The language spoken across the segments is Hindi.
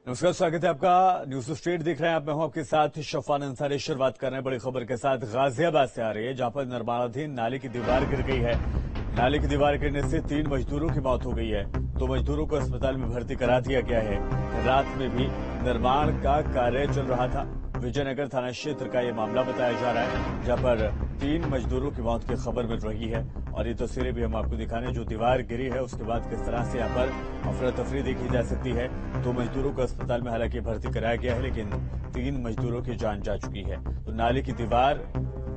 नमस्कार, स्वागत है आपका। न्यूज स्ट्रीट देख रहे हैं आप। मैं हूं आपके साथ शफान अंसारी। शुरुआत कर रहे हैं बड़ी खबर के साथ। गाजियाबाद से आ रही है, जहां पर निर्माणाधीन नाले की दीवार गिर गई है। नाले की दीवार गिरने से 3 मजदूरों की मौत हो गई है। 2 मजदूरों को अस्पताल में भर्ती करा दिया गया है। रात में भी निर्माण का कार्य चल रहा था। विजयनगर थाना क्षेत्र का यह मामला बताया जा रहा है, जहां पर 3 मजदूरों की मौत की खबर मिल रही है। और ये तस्वीरें भी हम आपको दिखाने, जो दीवार गिरी है उसके बाद किस तरह से यहाँ पर अफरा तफरी देखी जा सकती है। 2 मजदूरों को अस्पताल में हालांकि भर्ती कराया गया है, लेकिन 3 मजदूरों की जान जा चुकी है। तो नाले की दीवार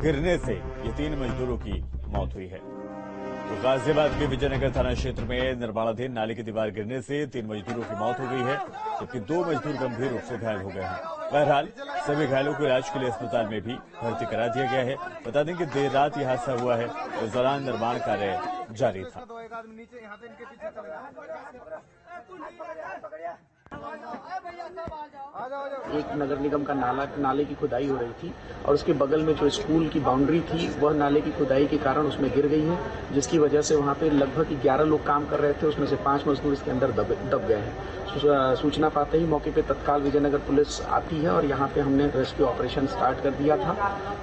गिरने से ये 3 मजदूरों की मौत हुई है। तो गाजियाबाद के विजयनगर थाना क्षेत्र में निर्माणाधीन नाले की दीवार गिरने से 3 मजदूरों की मौत हो गई है, जबकि 2 मजदूर गंभीर रूप से घायल हो गए हैं। बहरहाल सभी घायलों को इलाज के लिए अस्पताल में भी भर्ती करा दिया गया है। बता दें कि देर रात यह हादसा हुआ है। इस दौरान निर्माण कार्य जारी था। एक नगर निगम का नाले की खुदाई हो रही थी और उसके बगल में जो स्कूल की बाउंड्री थी वह नाले की खुदाई के कारण उसमें गिर गई है, जिसकी वजह से वहां पे लगभग 11 लोग काम कर रहे थे। उसमें से 5 मजदूर इसके अंदर दब गए हैं। सूचना पाते ही मौके पे तत्काल विजयनगर पुलिस आती है और यहाँ पे हमने रेस्क्यू ऑपरेशन स्टार्ट कर दिया था।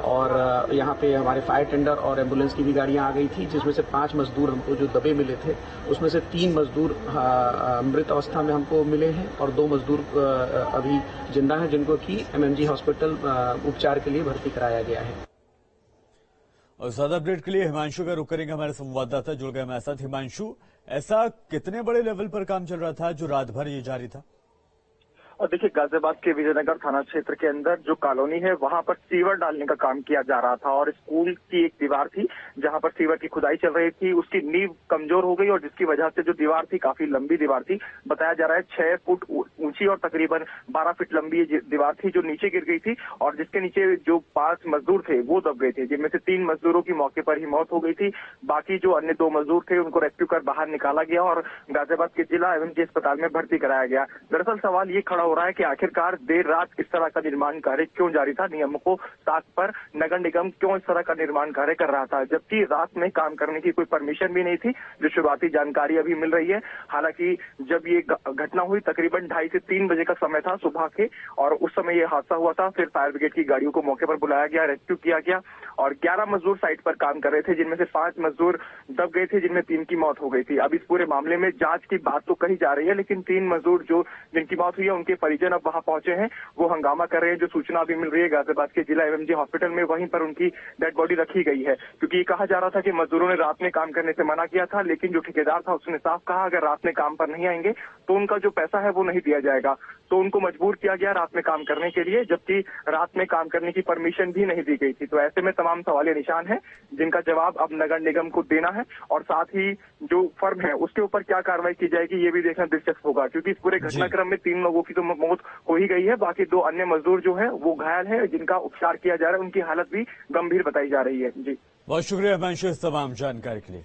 और यहाँ पे हमारे फायर टेंडर और एम्बुलेंस की भी गाड़ियां आ गई थी, जिसमें से 5 मजदूर हमको जो दबे मिले थे उसमें से 3 मजदूर मृत अवस्था में हमको मिले हैं और 2 मजदूर अभी जिंदा हैं, जिनको कि एमएमजी हॉस्पिटल उपचार के लिए भर्ती कराया गया है। और ज्यादा अपडेट के लिए हिमांशु का रुख करेंगे। हमारे संवाददाता जुड़ गए हमारे साथ। हिमांशु, ऐसा कितने बड़े लेवल पर काम चल रहा था जो रात भर ये जारी था? और देखिए, गाजियाबाद के विजयनगर थाना क्षेत्र के अंदर जो कॉलोनी है वहां पर सीवर डालने का काम किया जा रहा था और स्कूल की एक दीवार थी जहां पर सीवर की खुदाई चल रही थी। उसकी नींव कमजोर हो गई और जिसकी वजह से जो दीवार थी, काफी लंबी दीवार थी। बताया जा रहा है 6 फुट ऊंची और तकरीबन 12 फीट लंबी दीवार थी जो नीचे गिर गई थी और जिसके नीचे जो 5 मजदूर थे वो दब गए थे, जिनमें से 3 मजदूरों की मौके पर ही मौत हो गई थी। बाकी जो अन्य 2 मजदूर थे उनको रेस्क्यू कर बाहर निकाला गया और गाजियाबाद के जिला एमएमजी अस्पताल में भर्ती कराया गया। दरअसल सवाल ये खड़ा हो रहा है कि आखिरकार देर रात इस तरह का निर्माण कार्य क्यों जारी था। नियमों को साथ पर नगर निगम क्यों इस तरह का निर्माण कार्य कर रहा था, जबकि रात में काम करने की कोई परमिशन भी नहीं थी, जो शुरुआती जानकारी अभी मिल रही है। हालांकि जब ये घटना हुई तकरीबन 2:30 से 3 बजे का समय था सुबह के, और उस समय ये हादसा हुआ था। फिर फायर ब्रिगेड की गाड़ियों को मौके पर बुलाया गया, रेस्क्यू किया गया और 11 मजदूर साइट पर काम कर रहे थे, जिनमें से 5 मजदूर दब गए थे, जिनमें 3 की मौत हो गई थी। अब इस पूरे मामले में जांच की बात तो कही जा रही है, लेकिन 3 मजदूर जिनकी मौत हुई है उनके परिजन अब वहां पहुंचे हैं, वो हंगामा कर रहे हैं। जो सूचना अभी मिल रही है गाजियाबाद के जिला एमएमजी हॉस्पिटल में, वहीं पर उनकी डेड बॉडी रखी गई है, क्योंकि ये कहा जा रहा था कि मजदूरों ने रात में काम करने से मना किया था, लेकिन जो ठेकेदार था उसने साफ कहा अगर रात में काम पर नहीं आएंगे तो उनका जो पैसा है वो नहीं दिया जाएगा। तो उनको मजबूर किया गया रात में काम करने के लिए, जबकि रात में काम करने की परमिशन भी नहीं दी गई थी। तो ऐसे में तमाम सवालिया निशान है, जिनका जवाब अब नगर निगम को देना है और साथ ही जो फर्म है उसके ऊपर क्या कार्रवाई की जाएगी ये भी देखना दिलचस्प होगा, क्योंकि इस पूरे घटनाक्रम में 3 लोगों की तो मौत हो ही गई है। बाकी 2 अन्य मजदूर जो है वो घायल है, जिनका उपचार किया जा रहा है, उनकी हालत भी गंभीर बताई जा रही है। जी, बहुत शुक्रिया हिमांशु इस तमाम जानकारी के लिए।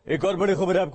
एक और बड़ी खबर है आपको